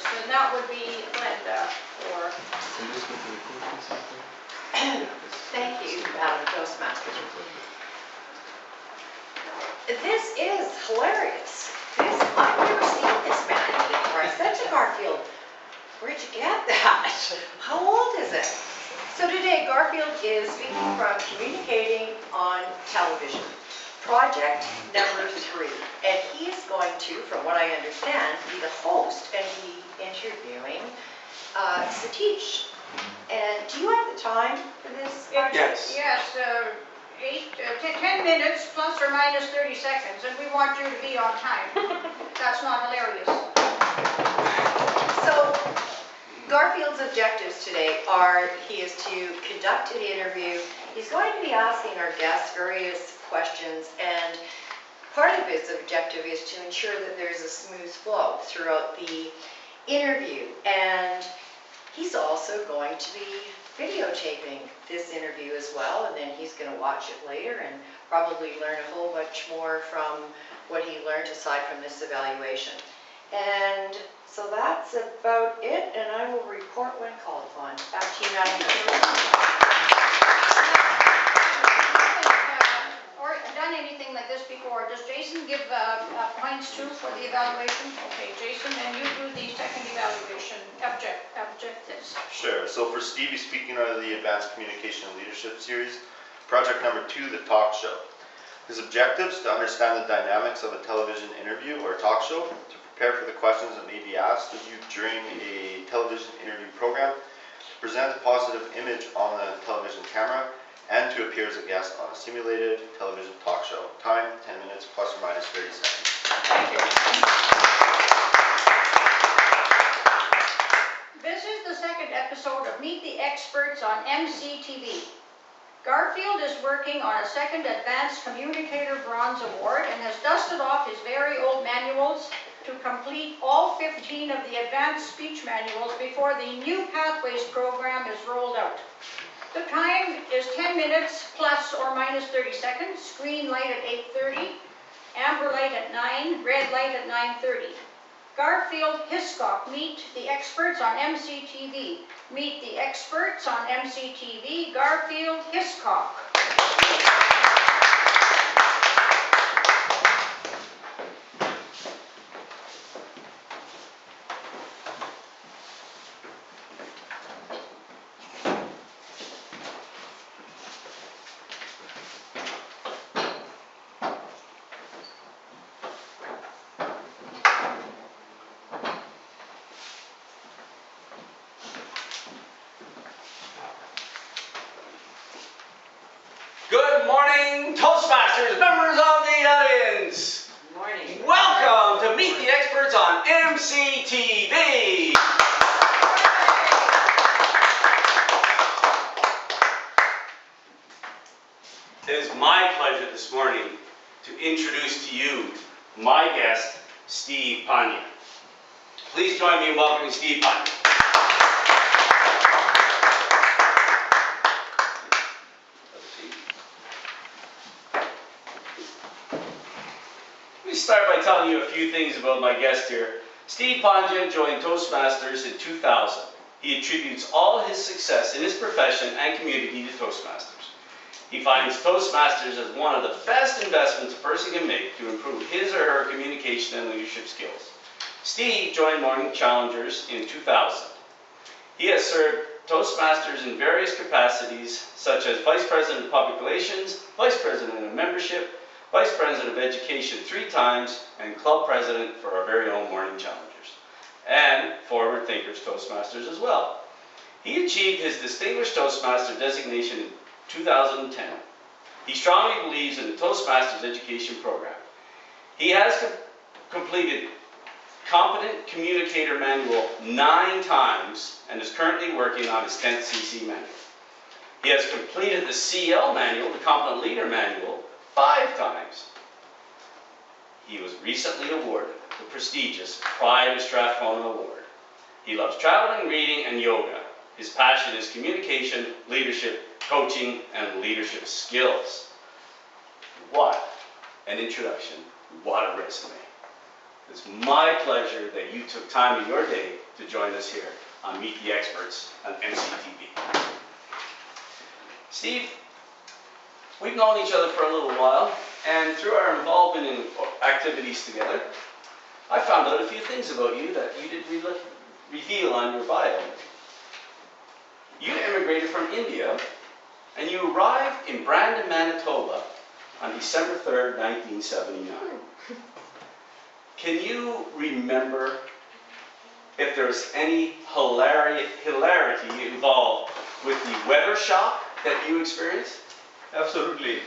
and that would be Linda or... Thank you, Madam Toastmaster. This is hilarious. I've never seen this man before. I said to Garfield, where'd you get that? How old is it? So today, Garfield is speaking from Communicating on Television, project number 3. And he is going to, from what I understand, be the host and be interviewing Satish. And do you have the time for this project? Yes. 10 minutes plus or minus 30 seconds, and we want you to be on time. That's not hilarious. So, Garfield's objectives today are, he is to conduct an interview. He's going to be asking our guests various questions, and part of his objective is to ensure that there's a smooth flow throughout the interview. And he's also going to be videotaping this interview as well, and then he's going to watch it later and probably learn a whole bunch more from what he learned aside from this evaluation. And so that's about it, and I will report when called upon. Back to you, Madam President. Or done anything like this before? Does Jason give points too for the evaluation? Okay, Jason, and you do the second evaluation objectives. Sure. So for Steve, he's speaking out of the Advanced Communication and Leadership Series, project number 2, the talk show. His objectives: to understand the dynamics of a television interview or talk show, to prepare for the questions that may be asked of you during a television interview program, to present a positive image on the television camera, and to appear as a guest on a simulated television talk show. Time, 10 minutes plus or minus 30 seconds. Thank you. This is the second episode of Meet the Experts on MCTV. Garfield is working on a second Advanced Communicator Bronze Award and has dusted off his very old manuals to complete all 15 of the advanced speech manuals before the new Pathways program is rolled out. The time is 10 minutes plus or minus 30 seconds, green light at 8:30, amber light at 9, red light at 9:30. Garfield Hiscock, meet the experts on MCTV. Meet the experts on MCTV, Garfield Hiscock. Good morning, Toastmasters, members of the audience. Good morning. Welcome to Meet the Experts on MCTV. It is my pleasure this morning to introduce to you my guest, Steve Panya. Please join me in welcoming Steve Panya. Let me start by telling you a few things about my guest here. Steve Panya joined Toastmasters in 2000. He attributes all his success in his profession and community to Toastmasters. He finds Toastmasters as one of the best investments a person can make to improve his or her communication and leadership skills. Steve joined Morning Challengers in 2000. He has served Toastmasters in various capacities, such as Vice President of Public Relations, Vice President of Membership, Vice President of Education 3 times, and Club President for our very own Morning Challengers, and Forward Thinkers Toastmasters as well. He achieved his Distinguished Toastmaster designation in 2010. He strongly believes in the Toastmasters education program. He has completed Competent Communicator Manual 9 times and is currently working on his 10th CC manual. He has completed the CL Manual, the Competent Leader Manual, 5 times. He was recently awarded the prestigious Pride of Strathcona Award. He loves traveling, reading, and yoga. His passion is communication, leadership, coaching, and leadership skills. What an introduction. What a resume. It's my pleasure that you took time in your day to join us here on Meet the Experts on MCTV. Steve, we've known each other for a little while, and through our involvement in activities together, I found out a few things about you that you didn't reveal on your bio. You immigrated from India, and you arrived in Brandon, Manitoba on December 3rd, 1979. Can you remember if there's any hilarity involved with the weather shock that you experienced? Absolutely.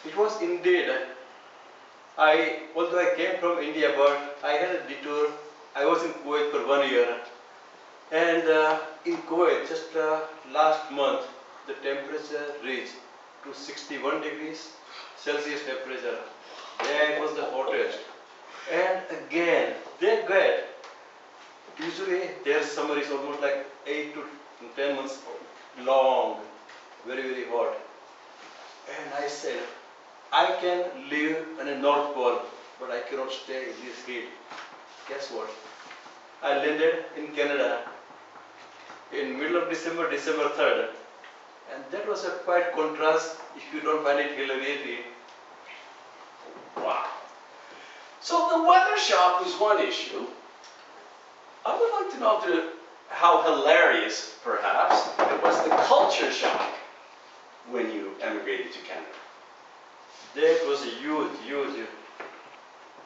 It was indeed. Although I came from India, but I had a detour. I was in Kuwait for 1 year. And in Kuwait, just last month, the temperature reached to 61 degrees Celsius temperature. That was the hottest. And again, they get, usually their summer is almost like 8 to 10 months long, very, very hot. And I said, I can live in the North Pole, but I cannot stay in this heat. Guess what? I landed in Canada in middle of December, December 3rd. And that was a quite contrast if you don't find it hilarious. Wow. So the weather shock was one issue. I would like to know how hilarious, perhaps, it was the culture shock when you emigrated to Canada. That was huge.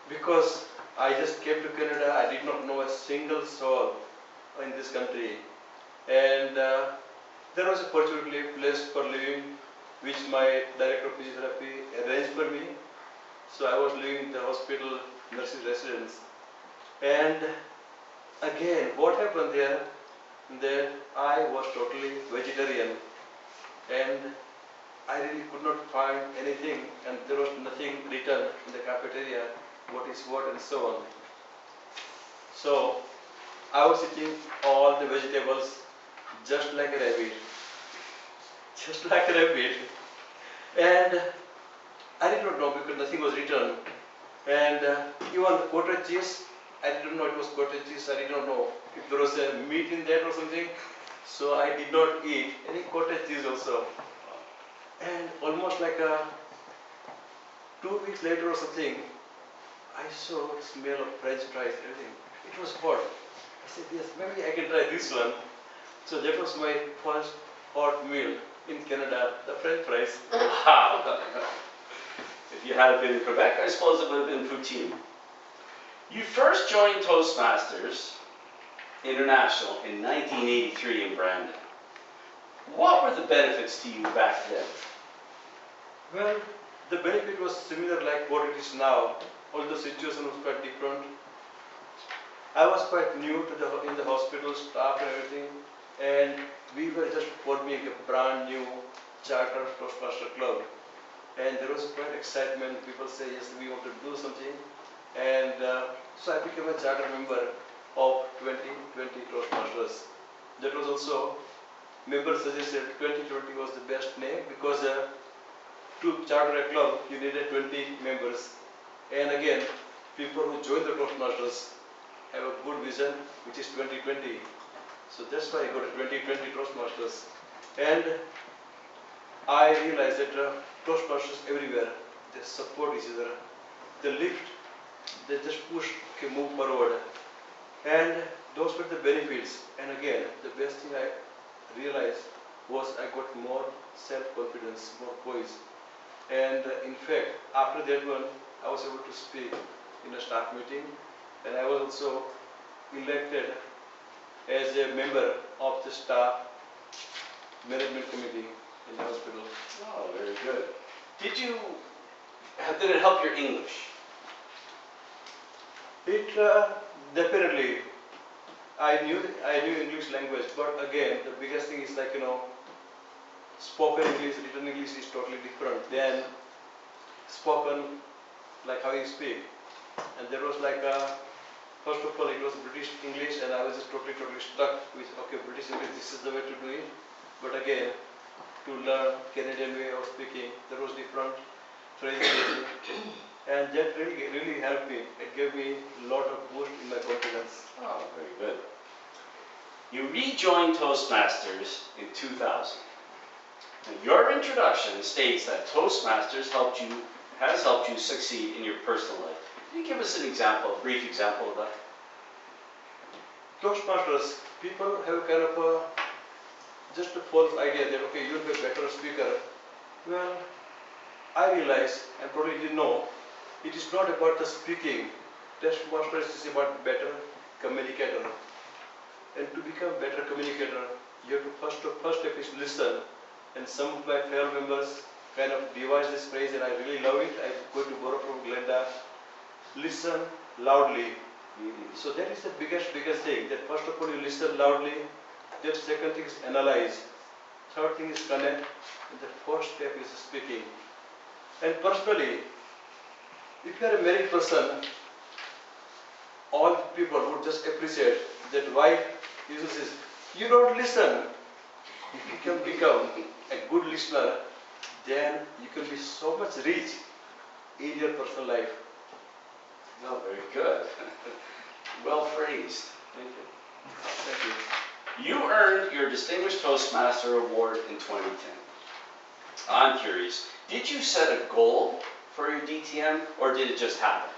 Because I just came to Canada, I did not know a single soul in this country. And there was a fortunately place for living, which my director of physiotherapy arranged for me. So I was living in the hospital nursing residence. And again, what happened there, that I was totally vegetarian. And I really could not find anything, and there was nothing written in the cafeteria, what is what and so on. So I was eating all the vegetables just like a rabbit. Just like a rabbit. And I did not know because nothing was written. And even cottage cheese, I didn't know it was cottage cheese. I did not know if there was a meat in that or something. So I did not eat any cottage cheese also. And almost like 2 weeks later or something, I saw the smell of French fries, everything. It was hot. I said, yes, maybe I can try this one. So that was my first hot meal in Canada, the French fries. Wow. If you had been in Quebec, I suppose it would have been poutine. You first joined Toastmasters International in 1983 in Brandon. What were the benefits to you back then? Well, the benefit was similar like what it is now, although the situation was quite different. I was quite new to in the hospital, staff and everything, and we were just forming a brand new charter Toastmasters Club. And there was quite excitement. People say, yes, we want to do something. And so I became a charter member of 2020 Toastmasters. That was also, members suggested 2020 was the best name because to charter a club, you needed 20 members. And again, people who join the Toastmasters have a good vision, which is 2020. So that's why I got a 2020 Toastmasters. And I realized that Toastmasters everywhere, they support each other. They lift, they just push, okay, move forward. And those were the benefits. And again, the best thing I realized was I got more self-confidence, more poise. And in fact, after that one, I was able to speak in a staff meeting, and I was also elected as a member of the staff management committee in the hospital. Oh, very good. Did it help your English? It definitely, I knew English language, but again, the biggest thing is like, spoken English, written English is totally different than spoken, like how you speak. And there was like first of all, it was British English, and I was just totally stuck with, okay, British English, this is the way to do it. But again, to learn Canadian way of speaking, there was different phrases. and that really helped me. It gave me a lot of boost in my confidence. Oh, very good. You rejoined Toastmasters in 2000. Now, your introduction states that Toastmasters has helped you succeed in your personal life. Can you give us an example, a brief example of that? Toastmasters, people have kind of just a false idea that, okay, you'll be a better speaker. Well, I realize, and probably you know, it is not about the speaking. Toastmasters is about better communicator. And to become a better communicator, you have to first step is listen. And some of my fellow members kind of devise this phrase, and I really love it. I'm going to borrow from Glenda. Listen loudly. So that is the biggest thing. That first of all you listen loudly. Then second thing is analyze. Third thing is connect. And the fourth step is speaking. And personally, if you are a married person, all people would just appreciate that wife uses this. You don't listen. If you can become a good listener, then you can be so much rich in your personal life. Oh, very good. Well phrased. Thank you. Thank you. You earned your Distinguished Toastmaster Award in 2010. I'm curious, did you set a goal for your DTM, or did it just happen?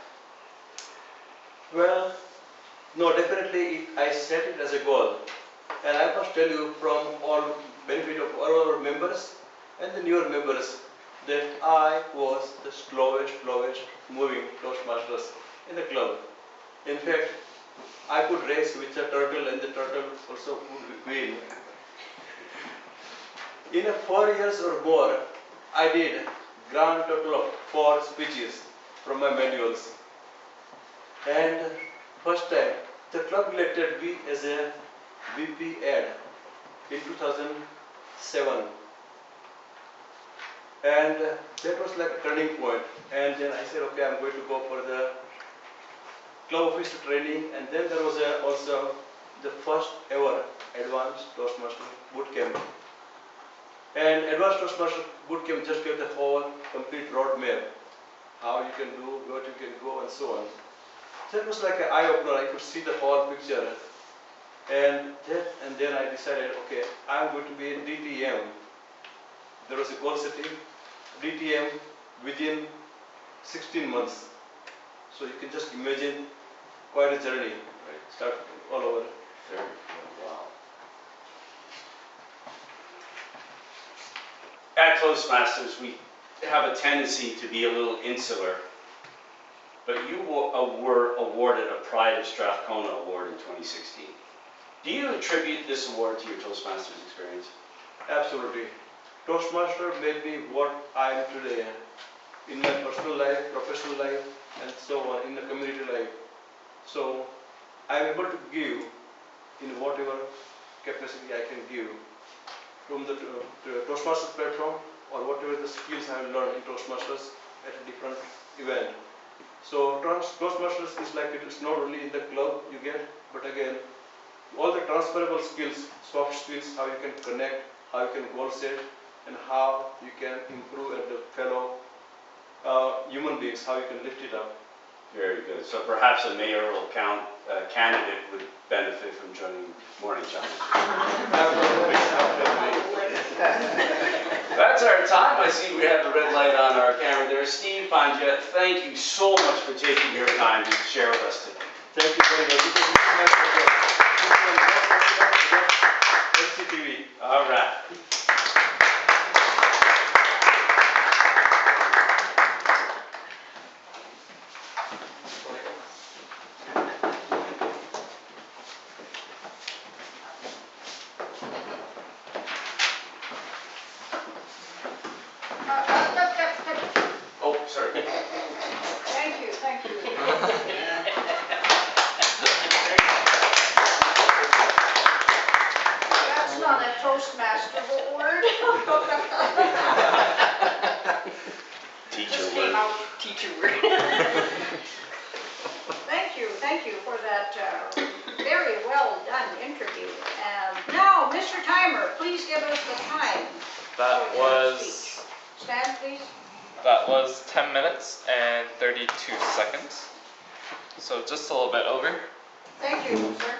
Well, no, definitely I set it as a goal. And I must tell you, from all benefit of all our members and the newer members, that I was the slowest moving Toastmasters in the club. In fact, I could race with the turtle, and the turtle also could win. In 4 years or more, I did grand total of 4 speeches from my manuals. And first time, the club elected me as a VP ad in 2007. And that was like a turning point. And then I said, okay, I'm going to go for the club officer training. And then there was also the first ever Advanced Toastmaster Bootcamp. And Advanced Toastmaster Bootcamp just gave the whole complete roadmap, how you can do, what you can go, and so on. So it was like an eye-opener. I could see the whole picture. And then I decided, okay, I'm going to be a DTM. There was a goal setting, DTM within 16 months. So you can just imagine quite a journey. Right? Start all over. Very good. Wow. At Toastmasters, we have a tendency to be a little insular, but you were awarded a Pride of Strathcona Award in 2016. Do you attribute this award to your Toastmasters experience? Absolutely. Toastmaster made me what I am today in my personal life, professional life, and so on, in the community life. So I am able to give in whatever capacity I can give from the Toastmasters platform, or whatever the skills I have learned in Toastmasters at a different event. So Toastmasters is like, it is not only in the club you get, but again, all the transferable skills, soft skills, how you can connect, how you can goal set, and how you can improve at the fellow human beings, how you can lift it up. Very good. So perhaps a mayoral candidate would benefit from joining Morning Challengers. That's our time. I see we have the red light on our camera there. Steve Pandya, thank you so much for taking your time to share with us today. Thank you very much. MCTV. All right. Oh, sorry. Thank you, thank you. That's not a Toastmaster award. Teacher Just came word. out. Teacher word. Thank you for that very well done interview. And now, Mr. Timer, please give us the time. That for your was speech. Stand, please. That was 10 minutes and 32 seconds. So just a little bit over. Thank you, sir.